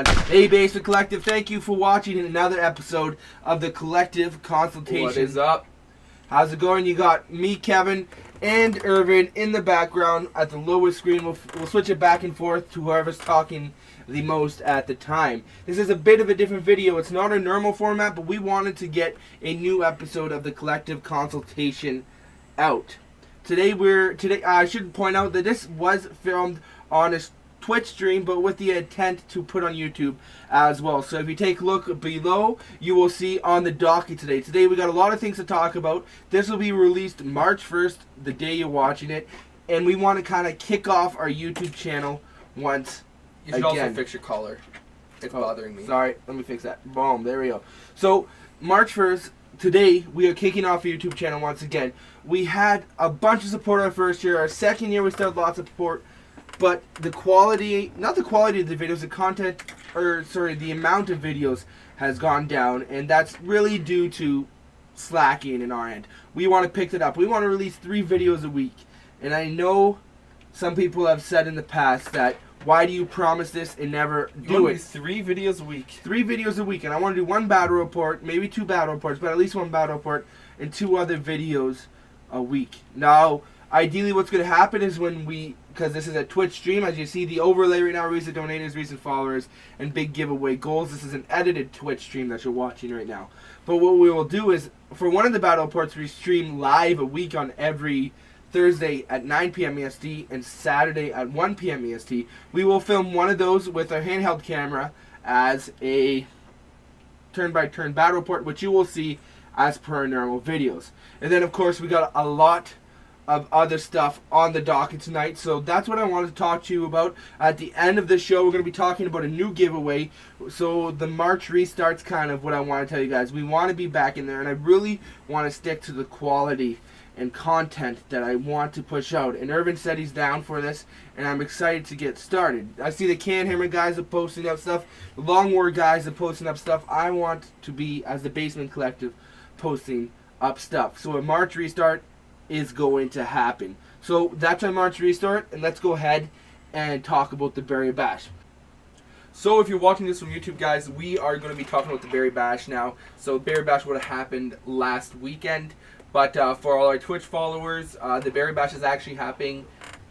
Hey Basement Collective, thank you for watching another episode of the Collective Consultation. What is up? How's it going? You got me, Kevin, and Irvin in the background at the lowest screen. We'll switch it back and forth to whoever's talking the most at the time. This is a bit of a different video. It's not a normal format, but we wanted to get a new episode of the Collective Consultation out. Today I should point out that this was filmed on a Twitch stream, but with the intent to put on YouTube as well. So if you take a look below, you will see on the docket today. Today we got a lot of things to talk about. This will be released March 1st, the day you're watching it, and we want to kind of kick off our YouTube channel once You should again. also fix your collar. It's bothering me. Sorry, let me fix that. Boom, there we go. So March 1st, today we are kicking off a YouTube channel once again. We had a bunch of support our first year. Our second year we still had lots of support. But the quality, not the quality of the videos, the amount of videos has gone down, and that's really due to slacking in our end. We want to pick it up. We want to release 3 videos a week. And I know some people have said in the past that, why do you promise this and never do it? 3 videos a week. 3 videos a week, and I want to do 1 battle report, maybe 2 battle reports, but at least 1 battle report and 2 other videos a week. Now, ideally what's going to happen is when because this is a Twitch stream, as you see the overlay right now, recent donators, recent followers, and big giveaway goals. This is an edited Twitch stream that you're watching right now. But what we will do is, for one of the battle reports, we stream live a week on every Thursday at 9 p.m. EST and Saturday at 1 p.m. EST. We will film one of those with our handheld camera as a turn-by-turn battle report, which you will see as per our normal videos. And then, of course, we got a lot of other stuff on the docket tonight, so that's what I wanted to talk to you about. At the end of the show, we're going to be talking about a new giveaway. So the March restart's kind of what I want to tell you guys. We want to be back in there, and I really want to stick to the quality and content that I want to push out. And Irvin said he's down for this, and I'm excited to get started. I see the Can Hammer guys are posting up stuff, the Long War guys are posting up stuff. I want to be, as the Basement Collective, posting up stuff. So a March restart is going to happen. So that's our March restart, and let's go ahead and talk about the Berry Bash. So if you're watching this from YouTube, guys, we are going to be talking about the Berry Bash now. So Berry Bash would have happened last weekend, but for all our Twitch followers, the Berry Bash is actually happening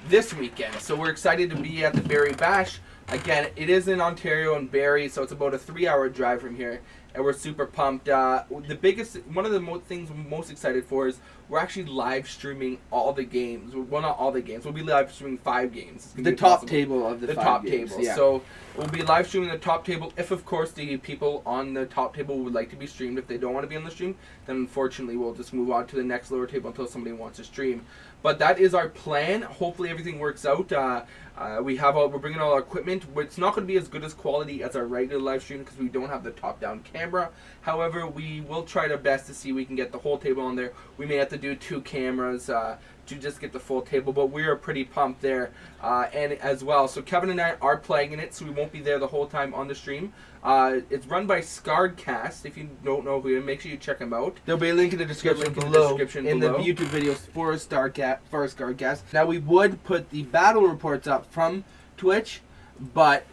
this weekend. So we're excited to be at the Berry Bash. Again, it is in Ontario and Barrie, so it's about a 3-hour drive from here, and we're super pumped. One of the things we're most excited for is we're actually live streaming all the games. Well, not all the games. We'll be live streaming 5 games. The top table of the 5 top games, table. yeah. So we'll be live streaming the top table. If, of course, the people on the top table would like to be streamed. If they don't want to be on the stream, then unfortunately we'll just move on to the next lower table until somebody wants to stream. But that is our plan. Hopefully everything works out. We're bringing all our equipment. It's not going to be as good as quality as our regular live stream because we don't have the top-down camera. However, we will try our best to see if we can get the whole table on there. We may have to do 2 cameras to just get the full table, but we are pretty pumped there and as well. So Kevin and I are playing in it, so we won't be there the whole time on the stream. It's run by Scarredcast. If you don't know who he is, make sure you check him out. There'll be a link in the description below in the YouTube videos for Scarredcast. Now we would put the battle reports up from Twitch, but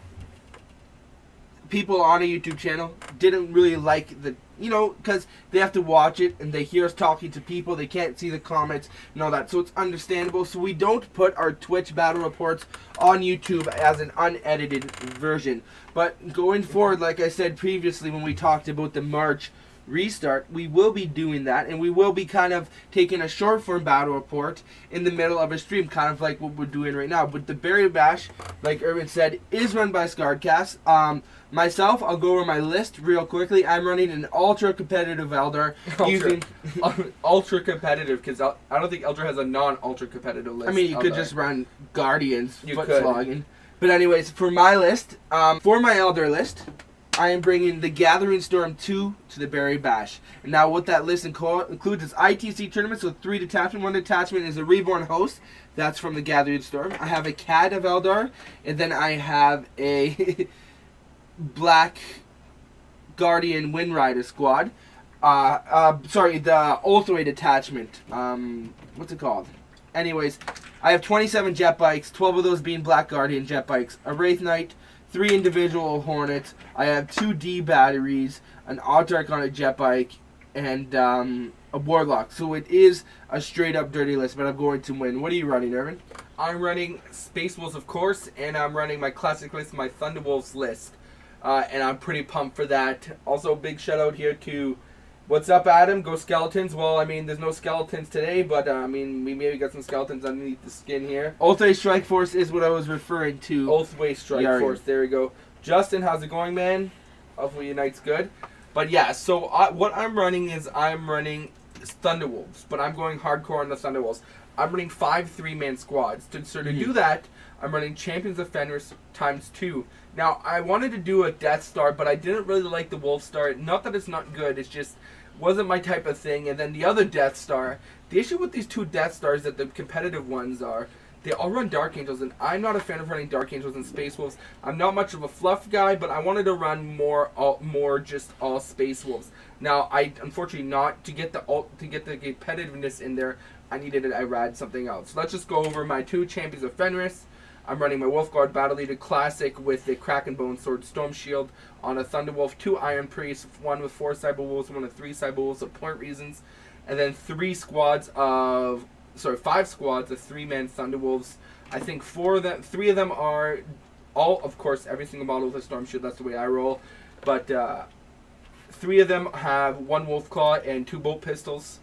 people on a YouTube channel didn't really like the, because they have to watch it and they hear us talking to people. They can't see the comments and all that, so it's understandable. So we don't put our Twitch battle reports on YouTube as an unedited version. But going forward, like I said previously when we talked about the March restart, we will be doing that, and we will be kind of taking a short form battle report in the middle of a stream, kind of like what we're doing right now. But the Berry Bash, like Irvin said, is run by Scarredcast. Myself, I'll go over my list real quickly. I'm running an ultra competitive Eldar using ultra competitive, because I don't think Eldar has a non-ultra competitive list. I mean, you could just run Guardians, you foot could. slogging. But anyways, for my list, for my Eldar list, I am bringing the Gathering Storm 2 to the Berry Bash. And now what that list includes is ITC tournaments with 3 detachments. 1 detachment is a Reborn Host. That's from the Gathering Storm. I have a Cad of Eldar. And then I have a Black Guardian Wind Rider squad. Sorry, the Ulthway detachment. What's it called? Anyways, I have 27 jet bikes, 12 of those being Black Guardian jet bikes, a Wraith Knight, 3 individual Hornets. I have 2 D batteries, an Autark on a jet bike, and a Warlock. So it is a straight up dirty list, but I'm going to win. What are you running, Irvin? I'm running Space Wolves, of course, and I'm running my classic list, my Thunderwolves list. And I'm pretty pumped for that. Also, big shout out here to what's up, Adam? Go Skeletons. Well, I mean, there's no skeletons today, but I mean, we maybe got some skeletons underneath the skin here. Ultimate Strike Force is what I was referring to. Oathway Strike Force. There we go. Justin, how's it going, man? Hopefully your night's good. But yeah, so what I'm running is I'm running Thunderwolves, but I'm going hardcore on the Thunderwolves. I'm running 5 3-man squads. So to do that, I'm running Champions of Fenris times 2. Now, I wanted to do a Death Star, but I didn't really like the Wolf Star. Not that it's not good, it's just wasn't my type of thing. And then the other Death Star, the issue with these 2 Death Stars that the competitive ones are, they all run Dark Angels, and I'm not a fan of running Dark Angels and Space Wolves. I'm not much of a fluff guy, but I wanted to run more just all Space Wolves. Now, I unfortunately not to get the competitiveness in there. I read something else. So let's just go over my 2 Champions of Fenris. I'm running my Wolfguard Battle Leader Classic with the Kraken Bone Sword Storm Shield on a Thunderwolf, 2 Iron Priests, 1 with 4 Cyber Wolves, 1 with 3 Cyber Wolves of point reasons, and then 5 squads of 3-man Thunderwolves. I think 3 of them are all, of course, every single model with a Storm Shield. That's the way I roll. But 3 of them have 1 Wolf Claw and 2 Bolt Pistols.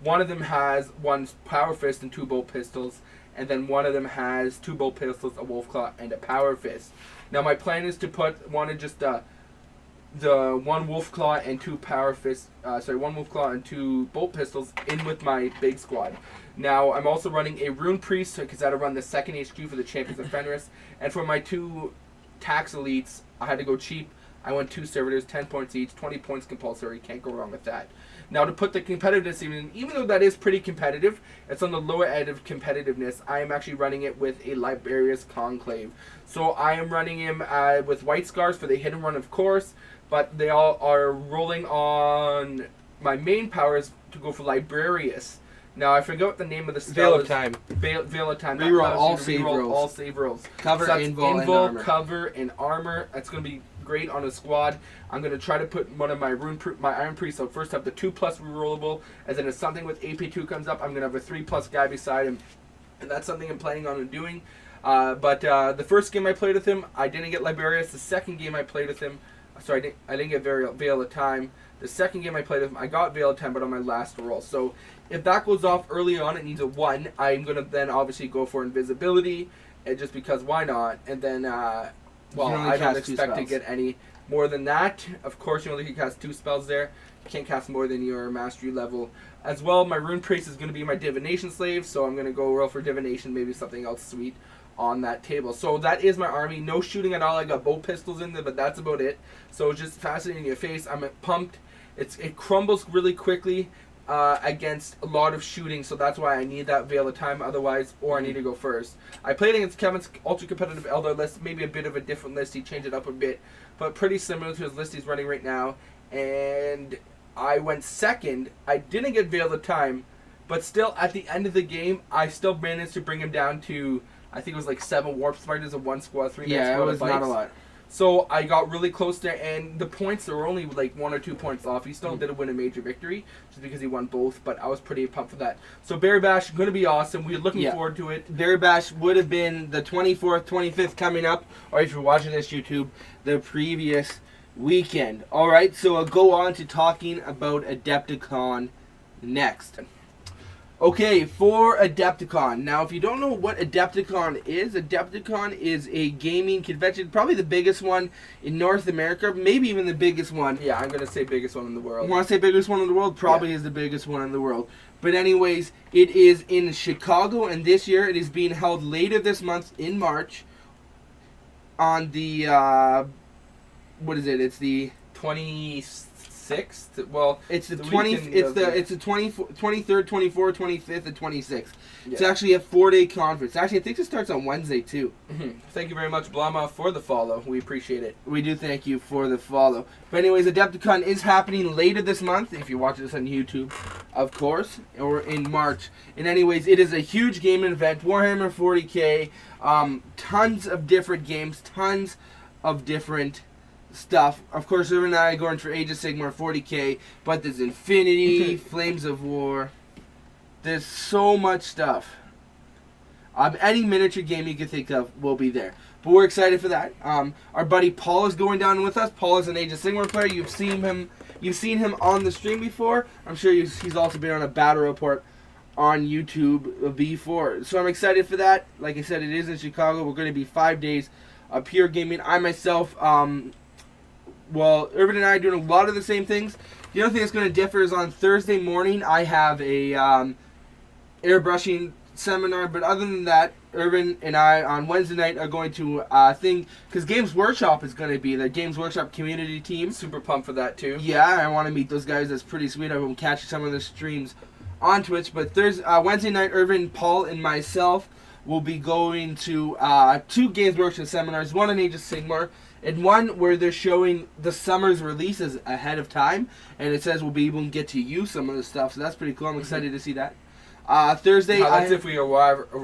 1 of them has 1 Power Fist and 2 Bolt Pistols. And then 1 of them has 2 Bolt Pistols, a Wolf Claw, and a Power Fist. Now my plan is to put one of just the 1 Wolf Claw and 2 Power Fist, 1 Wolf Claw and 2 Bolt Pistols in with my big squad. Now I'm also running a Rune Priest because I had to run the 2nd HQ for the Champions of Fenris. And for my 2 Tax Elites, I had to go cheap. I went 2 Servitors, 10 points each, 20 points compulsory. Can't go wrong with that. Now to put the competitiveness even though that is pretty competitive, it's on the lower end of competitiveness. I am actually running it with a Liberius Conclave. So I am running him with White Scars for the hit and run, of course, but they all are rolling on my main powers to go for Librarius. Now I forget what the name of the spell Veil of is. Time. Veil of Time. Reroll all save rolls. All save rolls. Cover, so that's invul, and armor. Cover, and armor. That's going to be great on a squad. I'm going to try to put one of my Iron Priests. So first have the 2+ rerollable, and then if something with AP2 comes up, I'm going to have a 3+ guy beside him, and that's something I'm planning on doing. But the first game I played with him, I didn't get Liberius. The second game I played with him, sorry, I didn't get Veil of Time. The second game I played with him, I got Veil of Time, but on my last roll. So if that goes off early on, it needs a 1. I'm going to then obviously go for Invisibility, and just because why not? And then, I don't expect to get any more than that. Of course, you only can cast 2 spells there. You can't cast more than your mastery level. As well, my Rune Priest is going to be my Divination Slave, so I'm going to go roll for Divination, maybe something else sweet on that table. So that is my army. No shooting at all. I got bolt pistols in there, but that's about it. So just fascinating in your face. I'm pumped. It crumbles really quickly against a lot of shooting, so that's why I need that Veil of Time otherwise, or I need to go first. I played against Kevin's ultra competitive Eldar list, maybe a bit of a different list. He changed it up a bit, but pretty similar to his list he's running right now. And I went second. I didn't get Veil of Time, but still at the end of the game, I still managed to bring him down to, I think it was like 7 Warp Spiders of 1 squad, 3 Yeah, squad it was of not a bikes. lot. So I got really close there, and the points were only like 1 or 2 points off. He still didn't win a major victory, just because he won both, but I was pretty pumped for that. So Berry Bash, going to be awesome. We're looking forward to it. Berry Bash would have been the 24th, 25th coming up, or if you're watching this YouTube, the previous weekend. Alright, so I'll go on to talking about Adepticon next. Okay, for Adepticon. Now, if you don't know what Adepticon is a gaming convention, probably the biggest one in North America, maybe even the biggest one. Yeah, I'm going to say biggest one in the world. You want to say biggest one in the world? Probably is the biggest one in the world. But anyways, it is in Chicago, and this year it is being held later this month in March on the, what is it? It's the 26th. Well, it's the 20. It's the 23rd, 24th, 25th, and 26th. Yeah. It's actually a 4-day conference. Actually, I think it starts on Wednesday too. Mm-hmm. Thank you very much, Blama, for the follow. We appreciate it. We do thank you for the follow. But anyways, Adepticon is happening later this month. If you're watching this on YouTube, of course, or in March. And anyways, it is a huge gaming event. Warhammer 40K, tons of different games, tons of different stuff. Of course, Irvin and I are going for Age of Sigmar 40K, but there's Infinity, Flames of War. There's so much stuff. Any miniature game you can think of will be there. But we're excited for that. Our buddy Paul is going down with us. Paul is an Age of Sigmar player. You've seen him on the stream before. I'm sure he's also been on a battle report on YouTube before. So I'm excited for that. Like I said, it is in Chicago. We're going to be 5 days of pure gaming. I myself, Irvin and I are doing a lot of the same things. The only thing that's going to differ is on Thursday morning I have a airbrushing seminar, but other than that, Irvin and I on Wednesday night are going to because Games Workshop is going to be the Games Workshop community team. Super pumped for that too. Yeah, I want to meet those guys. That's pretty sweet. I will catch some of the streams on Twitch. But Wednesday night, Irvin, Paul, and myself will be going to 2 Games Workshop seminars. One on Age of Sigmar, and one where they're showing the summer's releases ahead of time, and it says we'll be able to get to use some of the stuff. So that's pretty cool. I'm excited to see that. Thursday, that's if we arrive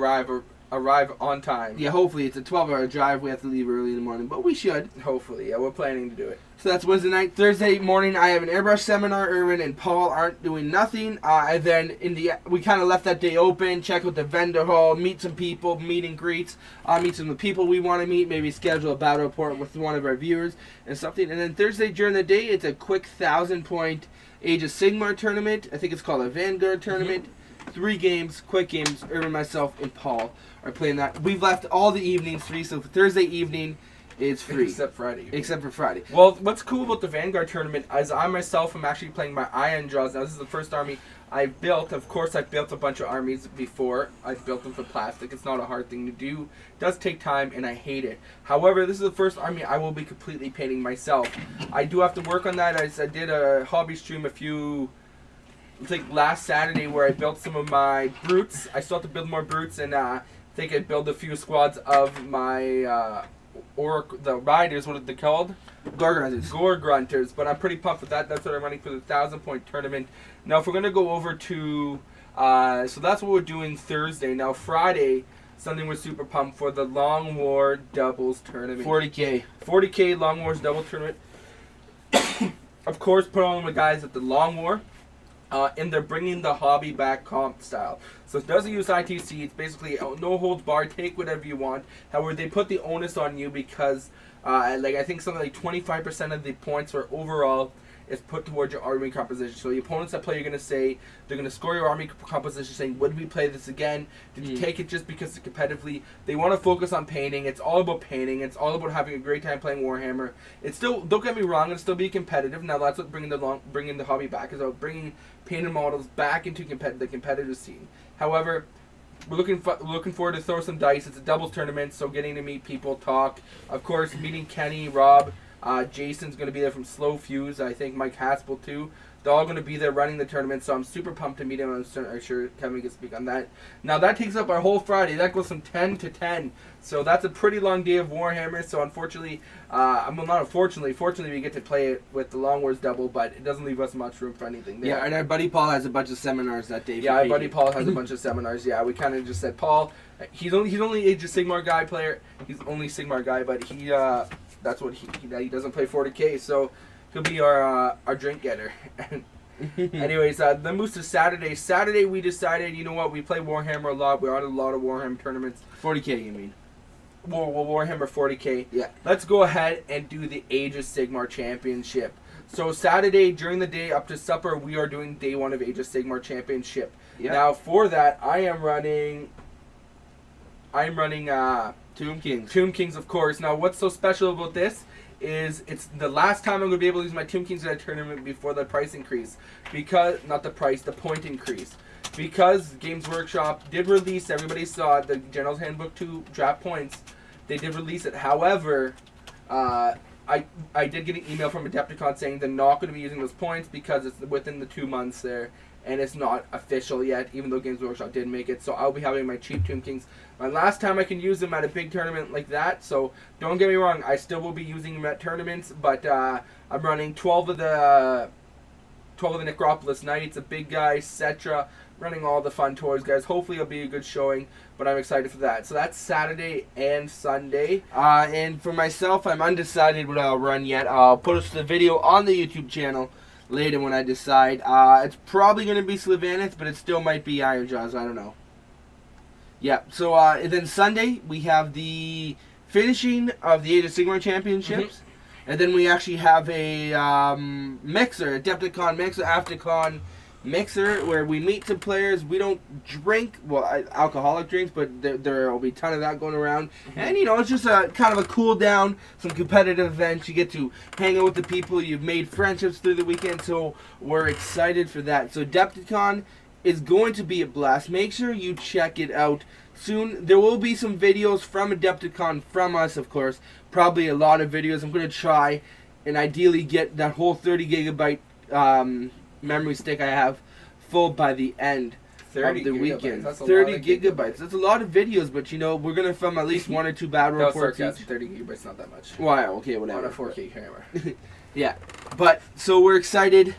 on time. Yeah, hopefully it's a 12-hour drive. We have to leave early in the morning, but we should. Hopefully, yeah, we're planning to do it. So that's Wednesday night. Thursday morning, I have an airbrush seminar. Irvin and Paul aren't doing nothing. And then we kind of left that day open. Check out the vendor hall, meet some people, meet and greets, meet some of the people we want to meet. Maybe schedule a battle report with one of our viewers and something. And then Thursday during the day, it's a quick 1,000-point Age of Sigmar tournament. I think it's called a Vanguard tournament. 3 games, quick games. Irvin, myself, and Paul are playing that. We've left all the evenings free, so for Thursday evening, it's free. Except Friday. Except for Friday. Well, what's cool about the Vanguard tournament is I myself am actually playing my Iron Jaws. Now, this is the first army I've built. Of course, I've built a bunch of armies before. I've built them for plastic. It's not a hard thing to do. It does take time, and I hate it. However, this is the first army I will be completely painting myself. I do have to work on that. I did a hobby stream last Saturday where I built some of my brutes. I still have to build more brutes, and I think I built a few squads of my the riders. What are they called? Gore Grunters. But I'm pretty pumped with that. That's what I'm running for the 1,000-point tournament. Now, if we're gonna go over to, so that's what we're doing Thursday. Now, Friday, something we're super pumped for, the Long War Doubles tournament. 40K Long Wars Double tournament. Of course, put on the guys at the Long War. And they're bringing the hobby back comp style. So it doesn't use ITC. It's basically no holds barred. Take whatever you want. However, they put the onus on you because, I think something like 25% of the points for overall is put towards your army composition. So the opponents that play, you're going to say, they're going to score your army composition saying, would we play this again? Did you take it just because it's competitively? They want to focus on painting. It's all about painting. It's all about having a great time playing Warhammer. It's still, don't get me wrong, it'll still be competitive. Now that's what bringing the hobby back is about, bringing painted models back into the competitive scene. However, we're looking forward to throw some dice. It's a doubles tournament, so getting to meet people, talk. Of course, meeting Kenny, Rob, Jason's going to be there from Slow Fuse. I think Mike Haspel too. They're all going to be there running the tournament, so I'm super pumped to meet him. I'm sure Kevin can speak on that. Now that takes up our whole Friday. That goes from 10 to 10. So that's a pretty long day of Warhammer. So unfortunately, fortunately we get to play it with the Long Wars double, but it doesn't leave us much room for anything there. Yeah, and our buddy Paul has a bunch of seminars that day. Yeah, our buddy Paul has a bunch of seminars. Yeah, we kind of just said, Paul, he's only Age of Sigmar guy player. He's only Sigmar guy, but he that's what he doesn't play 40K, so he'll be our drink getter. Anyways, then moves to Saturday. Saturday we decided, you know what, we play Warhammer a lot. We're on a lot of Warhammer tournaments. 40K, you mean? Warhammer 40K. Yeah. Let's go ahead and do the Age of Sigmar Championship. So Saturday, during the day up to supper, we are doing day 1 of Age of Sigmar Championship. Yeah. Now for that, I am running Tomb Kings. Tomb Kings, of course. Now, what's so special about this is it's the last time I'm going to be able to use my Tomb Kings in a tournament before the price increase. The point increase. Because Games Workshop did release, everybody saw it, the General's Handbook 2 draft points. They did release it. However, I did get an email from Adepticon saying they're not going to be using those points because it's within the 2 months there. And it's not official yet, even though Games Workshop did make it. So I'll be having my cheap Tomb Kings. My last time I can use them at a big tournament like that. So don't get me wrong, I still will be using them at tournaments. But I'm running 12 of the Necropolis Knights, a big guy, Cetra, running all the fun toys, guys. Hopefully it'll be a good showing, but I'm excited for that. So that's Saturday and Sunday. And for myself, I'm undecided what I'll run yet. I'll post the video on the YouTube channel later when I decide. It's probably going to be Sylvanas, but it still might be Iron Jaws. I don't know. Yeah, so and then Sunday, we have the finishing of the Age of Sigmar Championships. And then we actually have a mixer, Adepticon mixer, Adepticon mixer, where we meet some players. We don't drink, well, alcoholic drinks, but there will be a ton of that going around. And, you know, it's just a kind of a cool down, some competitive events. You get to hang out with the people. You've made friendships through the weekend, so we're excited for that. So Adepticon is going to be a blast. Make sure you check it out soon. There will be some videos from Adepticon from us, of course. Probably a lot of videos. I'm going to try and ideally get that whole 30 gigabyte memory stick I have full by the end of the weekend. That's 30 gigabytes. That's a lot of videos, but you know, we're going to film at least 1 or 2 battle reports each. 30 gigabytes, not that much. Wow, okay, whatever. On a 4K camera. Yeah, but so we're excited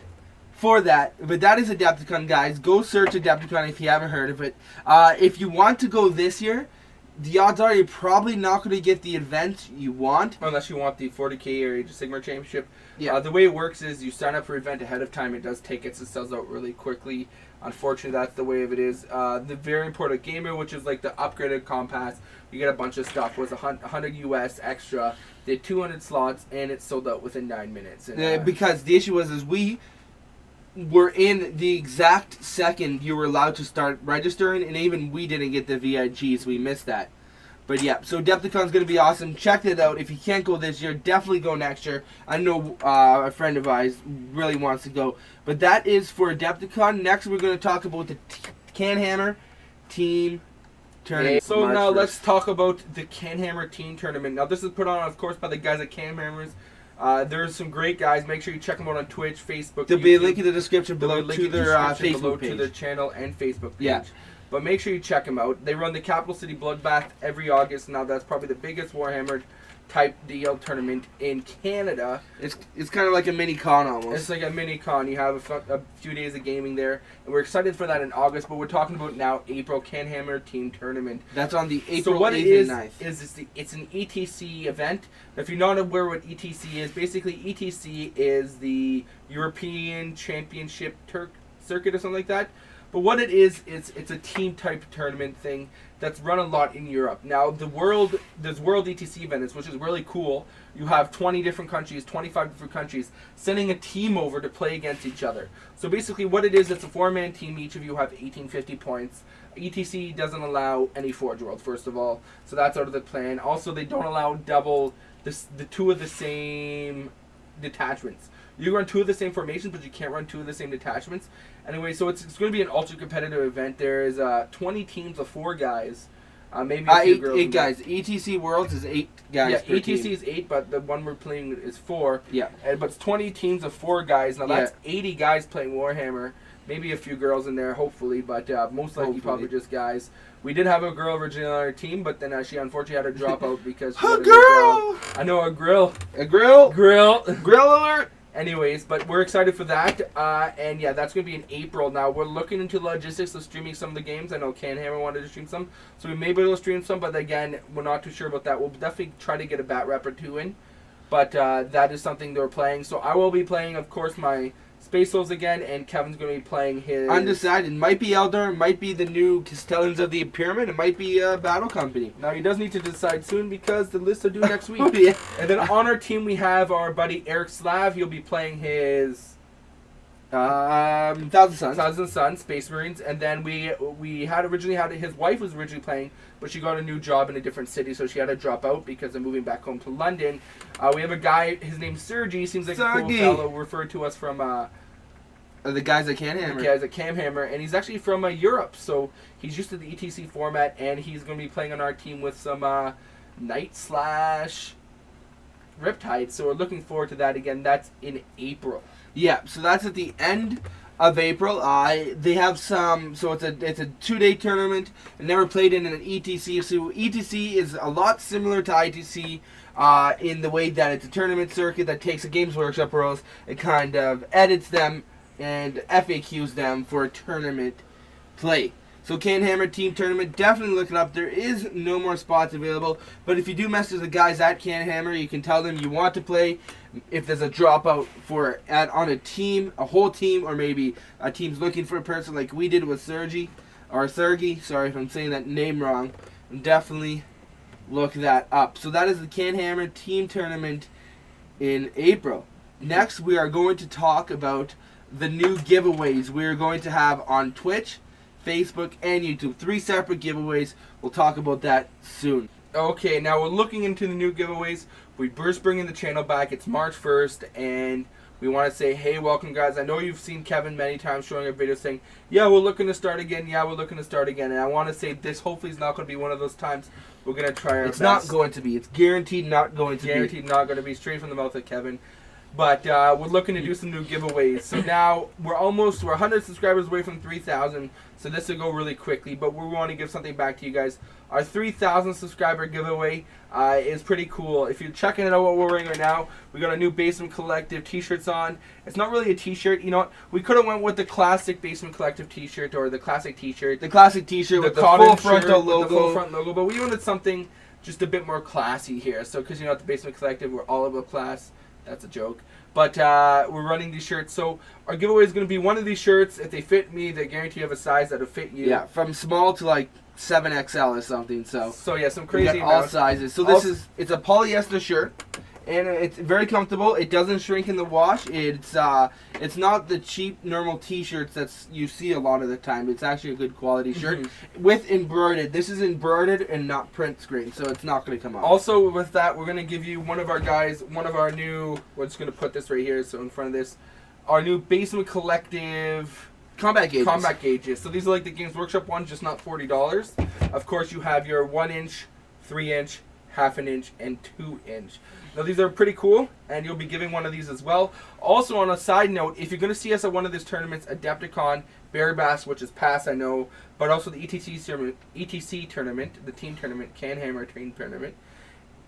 for that. But that is Adepticon, guys. Go search Adepticon if you haven't heard of it. If you want to go this year, the odds are you're probably not going to get the event you want. Unless you want the 40K or Age of Sigmar Championship. Yeah. The way it works is you sign up for an event ahead of time. It does tickets. It sells out really quickly. Unfortunately, that's the way of it is. The very important gamer, which is like the upgraded compass, you get a bunch of stuff. Was 100 US extra. They had 200 slots, and it sold out within 9 minutes. And, because the issue was we were in the exact second you were allowed to start registering, and even we didn't get the VIG, so we missed that. But yeah, so Adepticon's going to be awesome. Check it out. If you can't go this year, definitely go next year. I know a friend of ours really wants to go. But that is for Adepticon. Next, we're going to talk about the Canhammer Team Tournament. So March now 1st. let's talk about the Canhammer Team Tournament. Now this is put on, of course, by the guys at Canhammers. There's some great guys. Make sure you check them out on Twitch, Facebook, There'll be a link in the description below There'll be a to link in the their description below Facebook page. to their channel and Facebook page. Yeah. But make sure you check them out. They run the Capital City Bloodbath every August. Now that's probably the biggest Warhammer type DL tournament in Canada. It's kind of like a mini con almost. It's like a mini con. You have a few days of gaming there, and we're excited for that in August. But we're talking about now April Canhammer Team Tournament. That's on the April So what 8th it is and 9th. it's an ETC event. If you're not aware what ETC is, basically ETC is the European Championship Circuit or something like that. But what it is, it's a team type tournament thing that's run a lot in Europe. Now there's World ETC events, which is really cool. You have 20 different countries, 25 different countries sending a team over to play against each other. So basically what it is, it's a 4-man team. Each of you have 1850 points. ETC doesn't allow any Forge World, first of all. So that's out of the plan. Also, they don't allow double the 2 of the same detachments. You run 2 of the same formations, but you can't run 2 of the same detachments. Anyway, so it's going to be an ultra competitive event. There's 20 teams of 4 guys, maybe a few girls. 8 guys. ETC Worlds is 8 guys. Yeah, per ETC team. is 8, but the one we're playing is 4. Yeah. But it's 20 teams of 4 guys. Now that's 80 guys playing Warhammer. Maybe a few girls in there, hopefully, but most likely probably just guys. We did have a girl originally on our team, but then she unfortunately had to drop out because she A got new girl! job. I know, a grill. A grill? Grill. Grill alert! Anyways, but we're excited for that, and yeah, that's going to be in April. Now, we're looking into the logistics of streaming some of the games. I know Canhammer wanted to stream some, so we may be able to stream some, but again, we're not too sure about that. We'll definitely try to get a bat rep or 2 in, but that is something they're playing. So I will be playing, of course, my Space Wolves again, and Kevin's going to be playing his... Undecided. Might be Eldar, might be the new Castellans of the Pyramid, it might be Battle Company. Now, he does need to decide soon because the lists are due next week. Oh, yeah. And then on our team, we have our buddy Eric Slav. He'll be playing his... Thousand Suns. Thousand Suns, Space Marines, and then we had originally had his wife was originally playing, but she got a new job in a different city, so she had to drop out because of moving back home to London. We have a guy, his name's Sergey, seems like a cool fellow, referred to us from the guys at Canhammer. the guys at Camhammer, and he's actually from Europe, so he's used to the ETC format, and he's going to be playing on our team with some Knight/Riptide, so we're looking forward to that. Again, that's in April. Yeah, so that's at the end of April. They have some, so it's a 2-day tournament. I never played in an ETC, so ETC is a lot similar to ITC in the way that it's a tournament circuit that takes a Games Workshop rules and kind of edits them and FAQs them for a tournament play. So Can Hammer Team Tournament, definitely look it up. There is no more spots available, but if you do message the guys at Can Hammer, you can tell them you want to play. If there's a dropout on a team, a whole team, or maybe a team's looking for a person like we did with Sergi, sorry if I'm saying that name wrong, definitely look that up. So that is the Can Hammer Team Tournament in April. Next, we are going to talk about the new giveaways we're going to have on Twitch, Facebook, and YouTube. 3 separate giveaways. We'll talk about that soon. Okay, now we're looking into the new giveaways. We burst bringing the channel back. It's March 1st, and we want to say, hey, welcome, guys. I know you've seen Kevin many times showing a video saying, yeah, we're looking to start again. Yeah, we're looking to start again. And I want to say this hopefully is not going to be one of those times. We're going to try our best. It's not going to be. It's guaranteed not going to be. Guaranteed not going to be. Straight from the mouth of Kevin. But we're looking to do some new giveaways. So now we're 100 subscribers away from 3,000. So this will go really quickly. But we want to give something back to you guys. Our 3,000 subscriber giveaway is pretty cool. If you're checking it out what we're wearing right now, we got a new Basement Collective t-shirts on. It's not really a t-shirt. You know what? We could have went with the classic Basement Collective t-shirt or the classic t-shirt. The classic t-shirt with the full frontal logo. With the full front logo. But we wanted something just a bit more classy here. So because you know at the Basement Collective, we're all about class. That's a joke. But we're running these shirts. So our giveaway is going to be one of these shirts. If they fit me, they guarantee you have a size that'll fit you. Yeah, from small to like 7XL or something. So yeah, some crazy all sizes. So it's a polyester shirt, and it's very comfortable. It doesn't shrink in the wash. It's not the cheap normal t-shirts that you see a lot of the time. It's actually a good quality shirt with embroidered. This is embroidered and not print screen, so it's not going to come off. Also with that, we're going to give you one of our new, we're just going to put this right here so in front of this, our new Basement Collective combat gauges. So these are like the Games Workshop ones, just not $40. Of course, you have your 1-inch, 3-inch, half an inch, and 2-inch. Now these are pretty cool, and you'll be giving one of these as well. Also, on a side note, if you're going to see us at one of these tournaments, Adepticon, Barry Bass, which is past, I know, but also the ETC tournament, the team tournament, Can Hammer team tournament.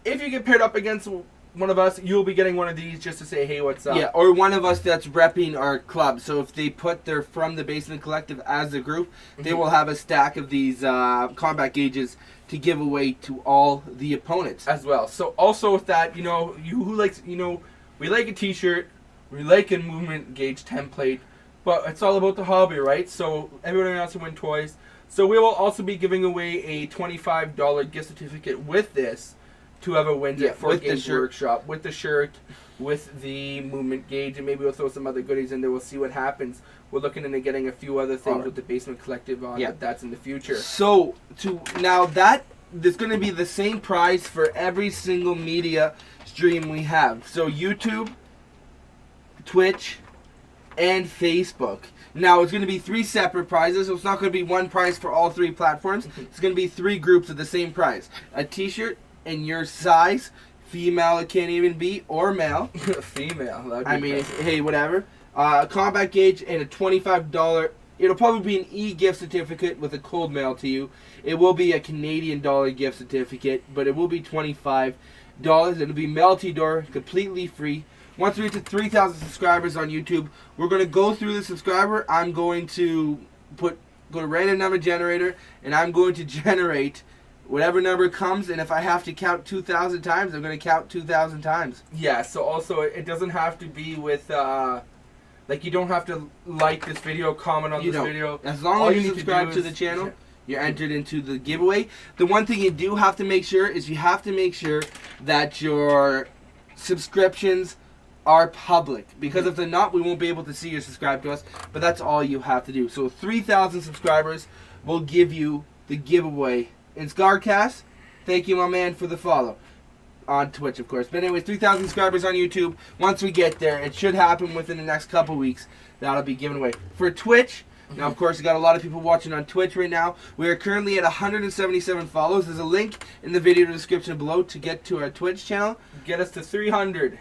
If you get paired up against one of us, you'll be getting one of these just to say, hey, what's up? Yeah, or one of us that's repping our club. So if they put their From the Basement Collective as a group, they will have a stack of these combat gauges to give away to all the opponents as well. So also with that, we like a t-shirt, we like a movement gauge template, but it's all about the hobby, right? So everybody wants to win toys. So we will also be giving away a $25 gift certificate with this to whoever wins it for Games Workshop, with the shirt, with the movement gauge, and maybe we'll throw some other goodies in there. We'll see what happens. We're looking into getting a few other things with the Basement Collective on, but that's in the future. So there's going to be the same price for every single media stream we have. So YouTube, Twitch, and Facebook. Now it's going to be 3 separate prizes, so it's not going to be one prize for all 3 platforms. It's going to be 3 groups of the same prize. A t-shirt in your size, female it can't even be, or male. Female. Hey, whatever. A combat gauge and a $25. It'll probably be an e-gift certificate with a cold mail to you. It will be a Canadian dollar gift certificate, but it will be $25. It'll be mail to your door, completely free. Once we reach to 3,000 subscribers on YouTube, we're going to go through the subscriber. I'm going to go to random number generator, and I'm going to generate whatever number comes, and if I have to count 2,000 times, I'm going to count 2,000 times. Yeah, so also it doesn't have to be with, you don't have to like this video, comment on this video. As long as you subscribe to the channel, you're entered into the giveaway. The one thing you do have to make sure is you have to make sure that your subscriptions are public. Because if they're not, we won't be able to see you subscribe to us. But that's all you have to do. So 3,000 subscribers will give you the giveaway. In Scarcast, thank you, my man, for the follow. On Twitch, of course. But anyway, 3,000 subscribers on YouTube. Once we get there, it should happen within the next couple weeks. That'll be given away. For Twitch, now, of course, we got a lot of people watching on Twitch right now. We are currently at 177 follows. There's a link in the video description below to get to our Twitch channel. Get us to 300.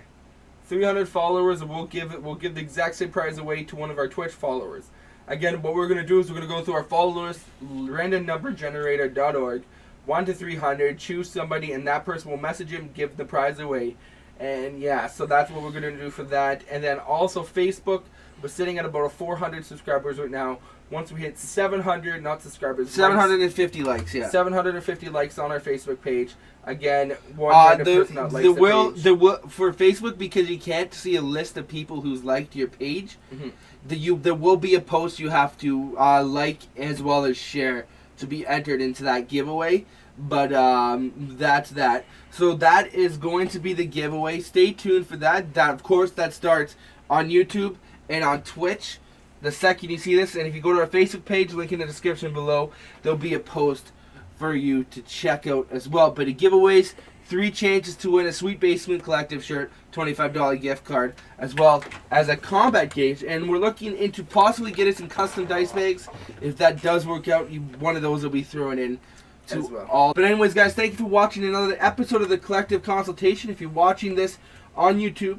300 followers, and we'll give the exact same prize away to one of our Twitch followers. Again, what we're going to do is we're going to go through our followers, randomnumbergenerator.org, 1 to 300, choose somebody, and that person will message him, give the prize away. And yeah, so that's what we're going to do for that. And then also Facebook, we're sitting at about 400 subscribers right now. once we hit 700, not subscribers, 750 likes, yeah. 750 likes on our Facebook page. Again, one random person that likes the page. There will, for Facebook, because you can't see a list of people who's liked your page, there will be a post you have to like as well as share to be entered into that giveaway. But that's that. So that is going to be the giveaway. Stay tuned for that. That, of course, that starts on YouTube and on Twitch the second you see this. And if you go to our Facebook page, link in the description below, there'll be a post for you to check out as well. But the giveaways, 3 chances to win a Sweet Basement Collective shirt, $25 gift card, as well as a combat gauge. And we're looking into possibly getting some custom dice bags. If that does work out, one of those will be thrown in to all. But anyways, guys, thank you for watching another episode of the Collective Consultation. If you're watching this on YouTube,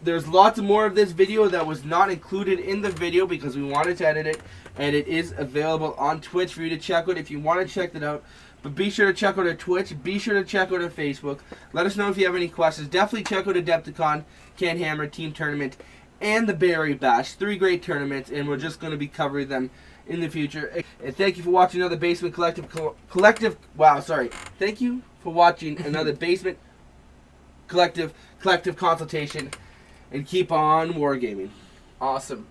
there's lots more of this video that was not included in the video because we wanted to edit it, and it is available on Twitch for you to check out if you want to check it out. But be sure to check out our Twitch. Be sure to check out our Facebook. Let us know if you have any questions. Definitely check out Adepticon, Can Hammer Team Tournament, and the Berry Bash. 3 great tournaments, and we're just going to be covering them in the future. And thank you for watching another Basement Thank you for watching another Basement Collective Consultation. And keep on wargaming. Awesome.